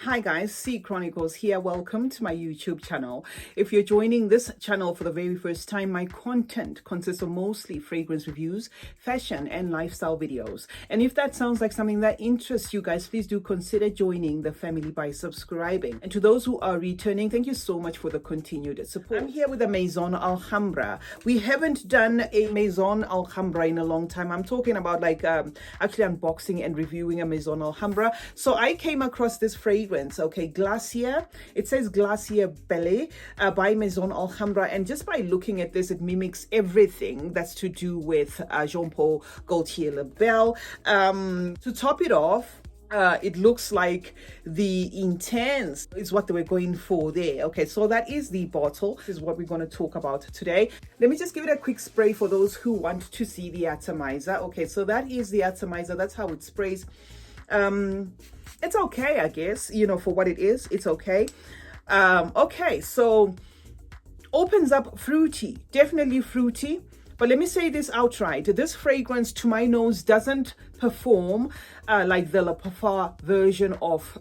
Hi guys, C Chronicles here. Welcome to my YouTube channel. If you're joining this channel for the very first time, my content consists of mostly fragrance reviews, fashion and lifestyle videos. And if that sounds like something that interests you guys, please do consider joining the family by subscribing. And to those who are returning, thank you so much for the continued support. I'm here with the Maison Alhambra. We haven't done a Maison Alhambra in a long time. I'm talking about actually unboxing and reviewing a Maison Alhambra. So I came across this fragrance. Okay, Glacier. It says Glacier Belly by Maison Alhambra, and just by looking at this, it mimics everything that's to do with Jean-Paul Gaultier Label. To top it off, it looks like the Intense is what they were going for there. Okay, so that is the bottle. This is what we're going to talk about today. Let me just give it a quick spray for those who want to see the atomizer. Okay, so that is the atomizer. That's how it sprays. It's okay, I guess, for what it is, it's okay. Okay, so opens up fruity, definitely fruity. But let me say this outright. This fragrance, to my nose, doesn't perform like the Le Parfum version of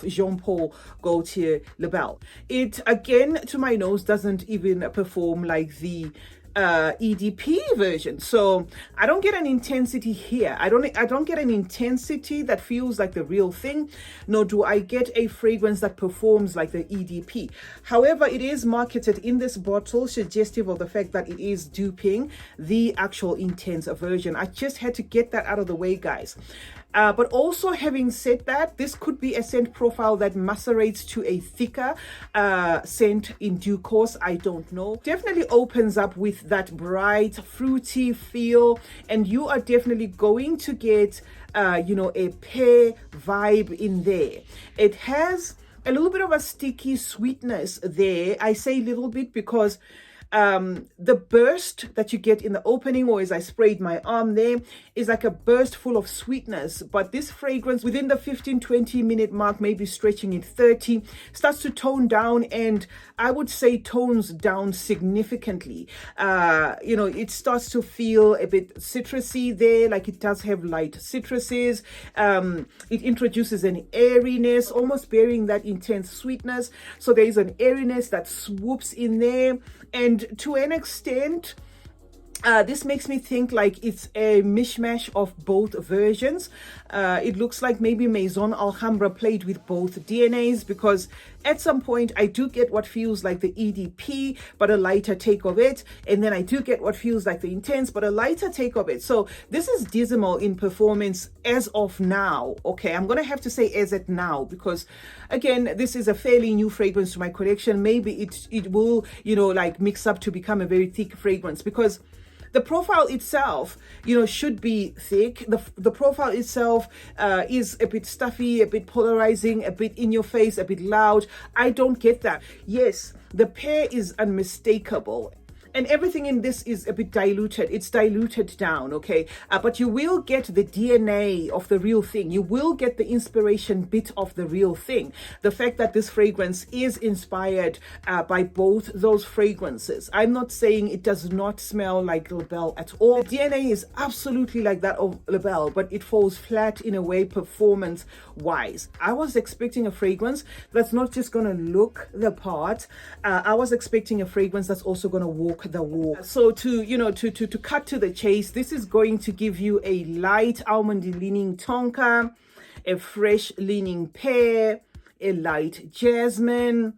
Jean-Paul Gaultier Label. It, again, to my nose, doesn't even perform like the EDP version. So I don't get an intensity here. I don't get an intensity that feels like the real thing, nor do I get a fragrance that performs like the EDP. However, it is marketed in this bottle, suggestive of the fact that it is duping the actual intense version. I just had to get that out of the way, guys. But also, having said that, this could be a scent profile that macerates to a thicker scent in due course. I don't know. Definitely opens up with that bright, fruity feel, and you are definitely going to get, a pear vibe in there. It has a little bit of a sticky sweetness there. I say little bit because the burst that you get in the opening, or as I sprayed my arm there, is like a burst full of sweetness. But this fragrance within the 15-20 minute mark, maybe stretching it 30, starts to tone down, and I would say tones down significantly. It starts to feel a bit citrusy there, like it does have light citruses. It introduces an airiness, almost bearing that intense sweetness. So there is an airiness that swoops in there. And to an extent, this makes me think like it's a mishmash of both versions. It looks like maybe Maison Alhambra played with both DNAs, because at some point I do get what feels like the EDP, but a lighter take of it. And then I do get what feels like the Intense, but a lighter take of it. So this is dismal in performance as of now. Okay, I'm going to have to say as at now, because again, this is a fairly new fragrance to my collection. Maybe it will, mix up to become a very thick fragrance, because the profile itself, should be thick. The profile itself is a bit stuffy, a bit polarizing, a bit in your face, a bit loud. I don't get that. Yes, the pear is unmistakable. And everything in this is a bit diluted. It's diluted down, okay? But you will get the DNA of the real thing. You will get the inspiration bit of the real thing. The fact that this fragrance is inspired by both those fragrances. I'm not saying it does not smell like Label at all. The DNA is absolutely like that of Label, but it falls flat in a way performance-wise. I was expecting a fragrance that's not just gonna look the part. I was expecting a fragrance that's also gonna walk the walk. So to cut to the chase, this is going to give you a light almond leaning tonka, a fresh leaning pear, a light jasmine.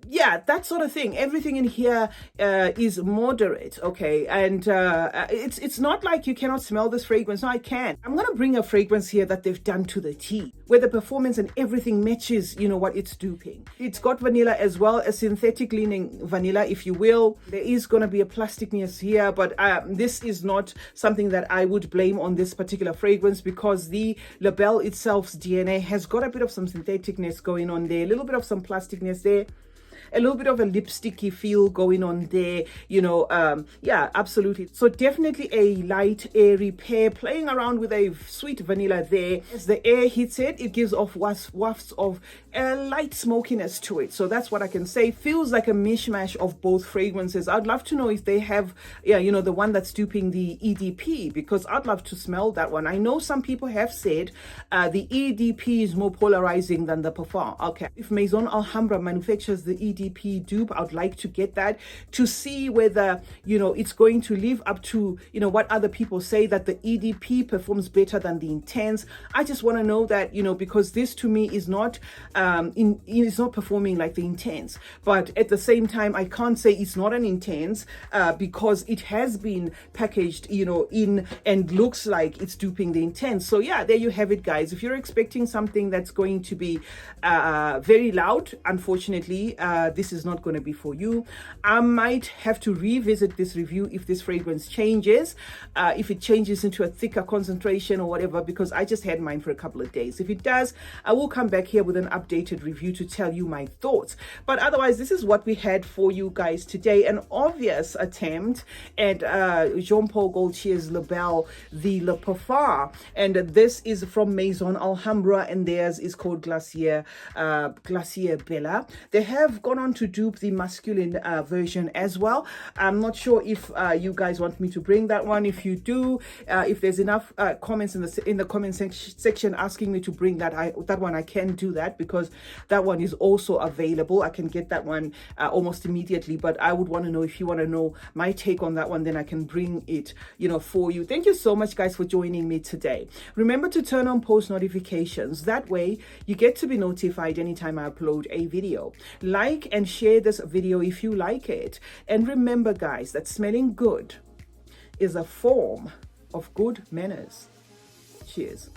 Yeah, that sort of thing. Everything in here is moderate, okay? And it's not like you cannot smell this fragrance. No, I can. I'm going to bring a fragrance here that they've done to the T, where the performance and everything matches, what it's duping. It's got vanilla as well, a synthetic leaning vanilla, if you will. There is going to be a plasticness here, but this is not something that I would blame on this particular fragrance, because the Label itself's DNA has got a bit of some syntheticness going on there, a little bit of some plasticness there. a little bit of a lipsticky feel going on there, yeah, absolutely. So definitely a light, airy pear, playing around with a sweet vanilla there. As the air hits it, it gives off wafts of a light smokiness to it. So that's what I can say. Feels like a mishmash of both fragrances. I'd love to know if they have, the one that's duping the EDP, because I'd love to smell that one. I know some people have said the EDP is more polarizing than the Parfum. Okay, if Maison Alhambra manufactures the EDP dupe, I'd like to get that to see whether, it's going to live up to, what other people say, that the EDP performs better than the Intense. I just want to know that, because this to me is not, it's not performing like the Intense. But at the same time, I can't say it's not an Intense because it has been packaged, in and looks like it's duping the Intense. So yeah, there you have it, guys. If you're expecting something that's going to be very loud, unfortunately, this is not going to be for you. I might have to revisit this review if this fragrance changes, if it changes into a thicker concentration or whatever, because I just had mine for a couple of days. If it does, I will come back here with an updated review to tell you my thoughts. But otherwise, this is what we had for you guys today. An obvious attempt at Jean-Paul Gaultier's Le Bel, the Le Parfum, and this is from Maison Alhambra, and theirs is called Glacier, Glacier Bella. They have gone on to dupe the masculine version as well. I'm not sure if you guys want me to bring that one. If you do, if there's enough comments in the comment section asking me to bring that one, I can do that, because that one is also available. I can get that one almost immediately, but I would want to know, if you want to know my take on that one, then I can bring it, for you. Thank you so much, guys, for joining me today. Remember to turn on post notifications. That way you get to be notified anytime I upload a video. Like and share this video if you like it. And remember, guys, that smelling good is a form of good manners. Cheers.